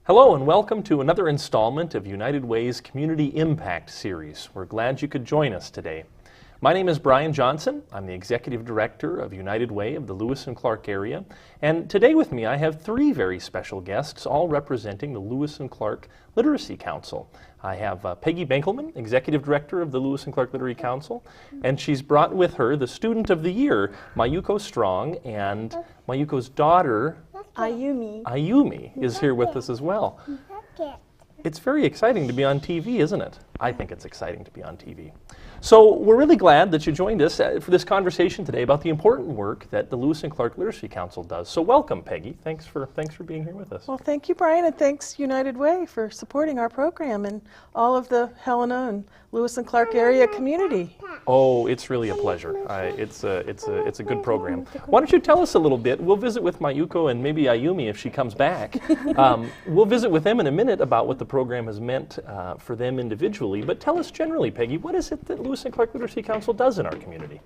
Hello and welcome to another installment of United Way's Community Impact Series. We're glad you could join us today. My name is Brian Johnson. I'm the Executive Director of United Way of the Lewis and Clark area. And today with me I have three very special guests, all representing the Lewis and Clark Literacy Council. I have Peggy Benkelman, Executive Director of the Lewis and Clark Literary Council, and she's brought with her the Student of the Year, Mayuko Strong, and Mayuko's daughter, Ayumi is here with us as well. It's very exciting to be on TV, isn't it? I think it's exciting to be on TV. So we're really glad that you joined us for this conversation today about the important work that the Lewis and Clark Literacy Council does. So welcome, Peggy. Thanks for being here with us. Well, thank you, Brian, and thanks United Way for supporting our program and all of the Helena and Lewis and Clark area community. Oh, it's really a pleasure. It's a good program. Why don't you tell us a little bit? We'll visit with Mayuko and maybe Ayumi if she comes back. We'll visit with them in a minute about what the program has meant for them individually. But tell us generally, Peggy, what is it that Lewis and Clark Literacy Council does in our community?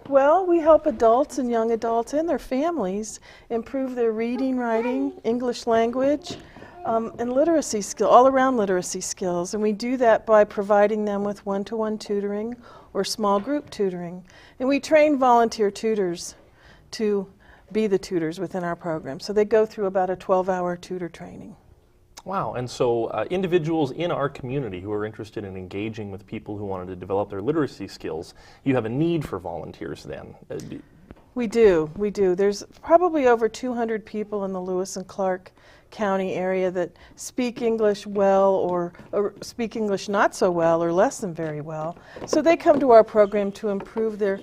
Well, we help adults and young adults and their families improve their reading, writing, English language, and literacy skill, all-around literacy skills. And we do that by providing them with one-to-one tutoring or small group tutoring. And we train volunteer tutors to be the tutors within our program. So they go through about a 12-hour tutor training. Wow, and so individuals in our community who are interested in engaging with people who wanted to develop their literacy skills, you have a need for volunteers then? We do. There's probably over 200 people in the Lewis and Clark County area that speak English well or speak English not so well or less than very well. So they come to our program to improve their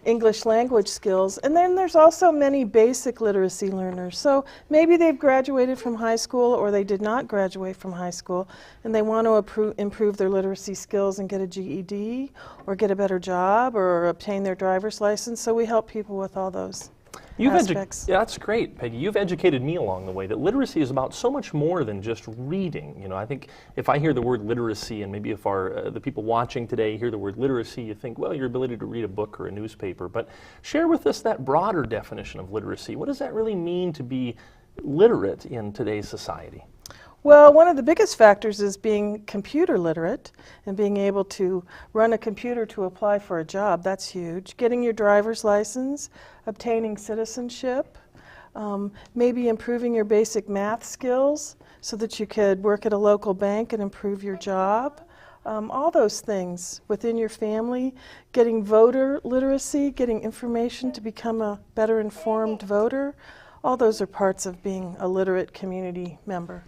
English language skills. And then there's also many basic literacy learners. So maybe they've graduated from high school or they did not graduate from high school and they want to improve their literacy skills and get a GED or get a better job or obtain their driver's license. So we help people with all those aspects. That's great, Peggy. You've educated me along the way that literacy is about so much more than just reading. You know, I think if I hear the word literacy, and maybe if the people watching today hear the word literacy, you think, well, your ability to read a book or a newspaper. But share with us that broader definition of literacy. What does that really mean to be literate in today's society? Well, one of the biggest factors is being computer literate and being able to run a computer to apply for a job. That's huge. Getting your driver's license, obtaining citizenship, maybe improving your basic math skills so that you could work at a local bank and improve your job. All those things within your family, getting voter literacy, getting information to become a better informed voter. All those are parts of being a literate community member.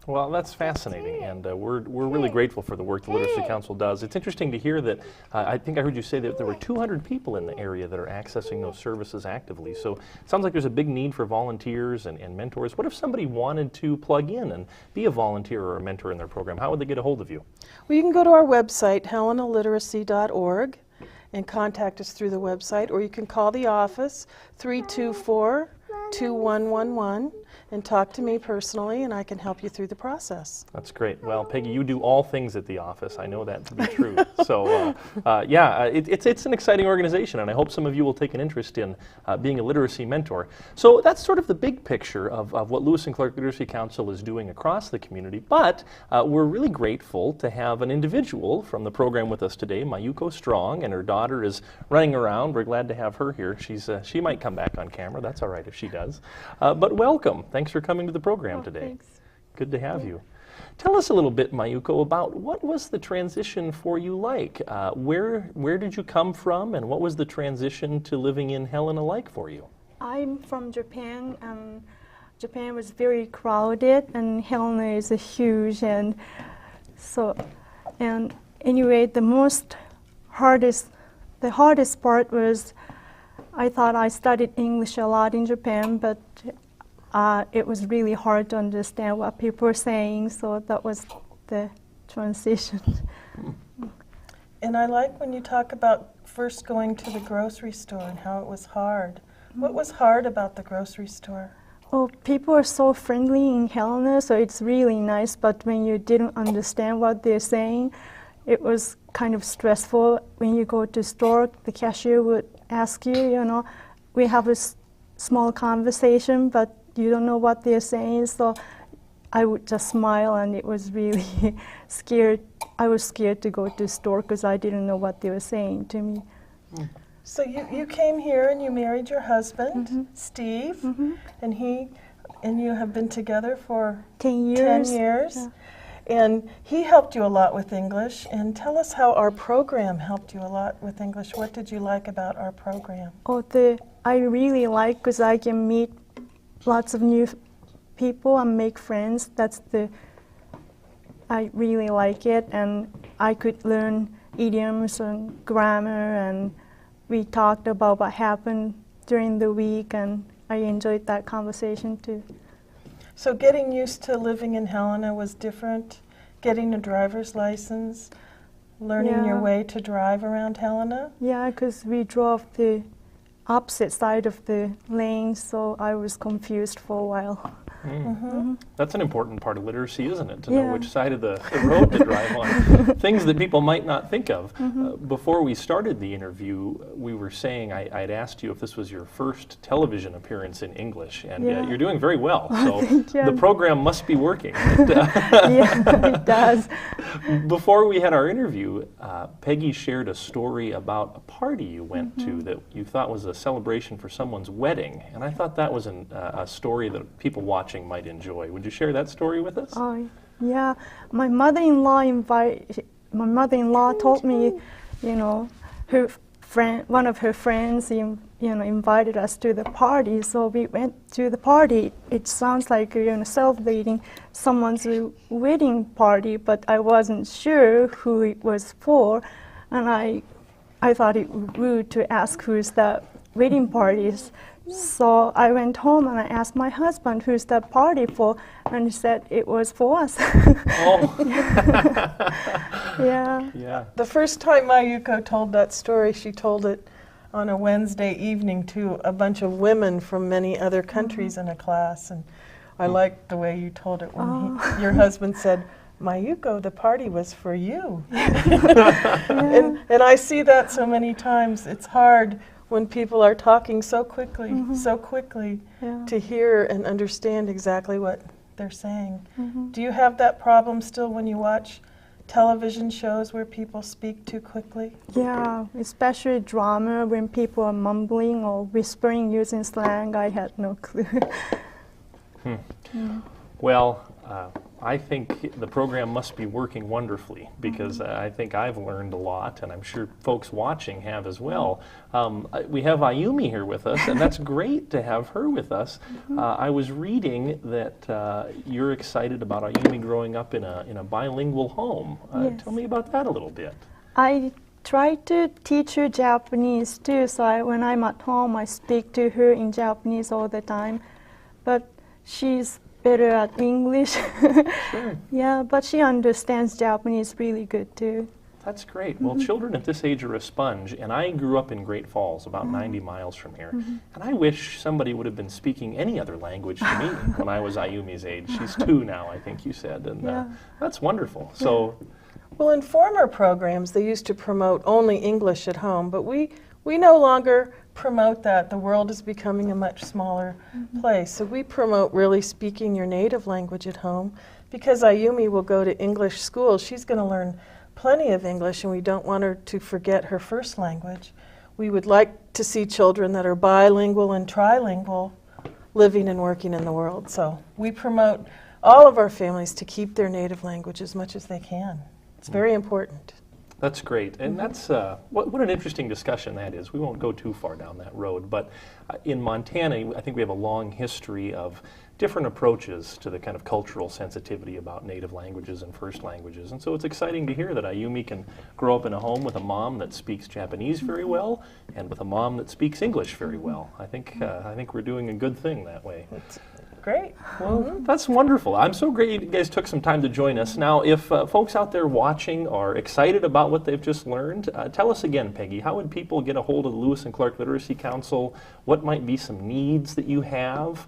Well, that's fascinating, and we're really grateful for the work the Literacy Council does. It's interesting to hear that, I think I heard you say that there were 200 people in the area that are accessing those services actively. So it sounds like there's a big need for volunteers and mentors. What if somebody wanted to plug in and be a volunteer or a mentor in their program? How would they get a hold of you? Well, you can go to our website, helenaliteracy.org, and contact us through the website, or you can call the office, 324-2111, and talk to me personally, and I can help you through the process. That's great. Well, Peggy, you do all things at the office. I know that to be true. So, it's an exciting organization, and I hope some of you will take an interest in being a literacy mentor. So that's sort of the big picture of what Lewis and Clark Literacy Council is doing across the community, but we're really grateful to have an individual from the program with us today, Mayuko Strong, and her daughter is running around. We're glad to have her here. She might come back on camera. That's all right if she does. But welcome. Thanks for coming to the program today. Thanks. Good to have you. Tell us a little bit, Mayuko, about what was the transition for you like? Where did you come from, and what was the transition to living in Helena like for you? I'm from Japan, and Japan was very crowded, and Helena is huge, and anyway, the hardest part was I thought I studied English a lot in Japan, but it was really hard to understand what people were saying, so that was the transition. And I like when you talk about first going to the grocery store and how it was hard. What was hard about the grocery store? Oh, people are so friendly in Helena, so it's really nice, but when you didn't understand what they're saying, it was kind of stressful. When you go to store, the cashier would ask you, we have a small conversation, but you don't know what they're saying, so I would just smile, and it was really scared. I was scared to go to the store because I didn't know what they were saying to me. So you came here and you married your husband, Steve, and you have been together for 10 years. 10 years. Yeah. And he helped you a lot with English. And tell us how our program helped you a lot with English. What did you like about our program? I really like because I can meet lots of new people and make friends. I really like it, and I could learn idioms and grammar, and we talked about what happened during the week, and I enjoyed that conversation too. So getting used to living in Helena was different? Getting a driver's license, learning your way to drive around Helena? Yeah, because we drove the opposite side of the lane, so I was confused for a while. That's an important part of literacy, isn't it? To know which side of the road to drive on. Things that people might not think of. Before we started the interview, we were saying, I'd asked you if this was your first television appearance in English, and you're doing very well. So the program must be working. Yeah, it does. Before we had our interview, Peggy shared a story about a party you went to that you thought was a celebration for someone's wedding, and I thought that was a story that people watching might enjoy. Would you share that story with us? Oh, yeah. My mother-in-law told me, one of her friends, invited us to the party. So we went to the party. It sounds like celebrating someone's wedding party, but I wasn't sure who it was for, and I thought it rude to ask who's the wedding parties. So I went home and I asked my husband, who's that party for? And he said it was for us. Oh. Yeah. The first time Mayuko told that story, she told it on a Wednesday evening to a bunch of women from many other countries in a class. And I liked the way you told it when your husband said, Mayuko, the party was for you. And I see that so many times. It's hard when people are talking so quickly to hear and understand exactly what they're saying. Do you have that problem still when you watch television shows where people speak too quickly? Yeah, especially drama, when people are mumbling or whispering using slang. I had no clue. Well, I think the program must be working wonderfully, because I think I've learned a lot, and I'm sure folks watching have as well. We have Ayumi here with us, and that's great to have her with us. I was reading that you're excited about Ayumi growing up in a bilingual home. Yes. Tell me about that a little bit. I try to teach her Japanese too, so when I'm at home I speak to her in Japanese all the time, but she's better at English. Sure. Yeah, but she understands Japanese really good too. That's great. Well, children at this age are a sponge, and I grew up in Great Falls, about 90 miles from here, and I wish somebody would have been speaking any other language to me when I was Ayumi's age. She's 2 now, I think you said, and that's wonderful. So, well, in former programs, they used to promote only English at home, but we no longer promote that. The world is becoming a much smaller place. So we promote really speaking your native language at home, because Ayumi will go to English school. She's going to learn plenty of English, and we don't want her to forget her first language. We would like to see children that are bilingual and trilingual living and working in the world. So we promote all of our families to keep their native language as much as they can. It's very important. that's great, and that's what an interesting discussion that is. We won't go too far down that road, but in Montana, I think we have a long history of different approaches to the kind of cultural sensitivity about native languages and first languages, and so it's exciting to hear that Ayumi can grow up in a home with a mom that speaks Japanese very well and with a mom that speaks English very well. I think we're doing a good thing that way. It's great. Well, that's wonderful. I'm so great you guys took some time to join us. Now, if folks out there watching are excited about what they've just learned, tell us again, Peggy, how would people get a hold of the Lewis and Clark Literacy Council? What might be some needs that you have?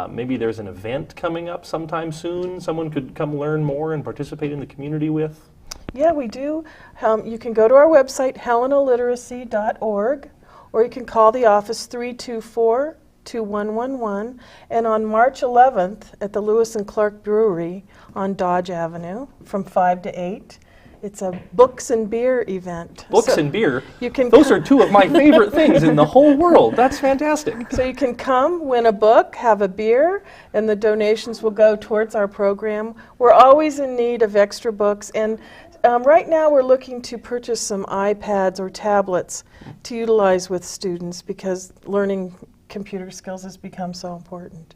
Maybe there's an event coming up sometime soon someone could come learn more and participate in the community with? Yeah, we do. You can go to our website, helenaliteracy.org, or you can call the office 324 2111, and on March 11th at the Lewis and Clark Brewery on Dodge Avenue from 5 to 8. It's a books and beer event. Books and beer? You can Those are two of my favorite things in the whole world. That's fantastic. So you can come, win a book, have a beer, and the donations will go towards our program. We're always in need of extra books, and right now we're looking to purchase some iPads or tablets to utilize with students because learning computer skills has become so important.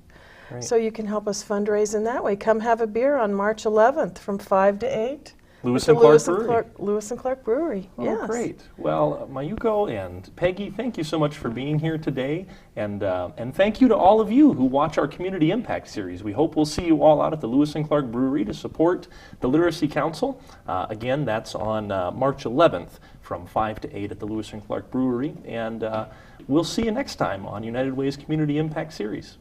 Right. So you can help us fundraise in that way. Come have a beer on March 11th from 5 to 8. Lewis The and Clark Brewery. Lewis and Clark Brewery, Oh, yes. great. Well, Mayuko and Peggy, thank you so much for being here today. And thank you to all of you who watch our Community Impact Series. We hope we'll see you all out at the Lewis and Clark Brewery to support the Literacy Council. Again, that's on March 11th from 5 to 8 at the Lewis and Clark Brewery. And we'll see you next time on United Way's Community Impact Series.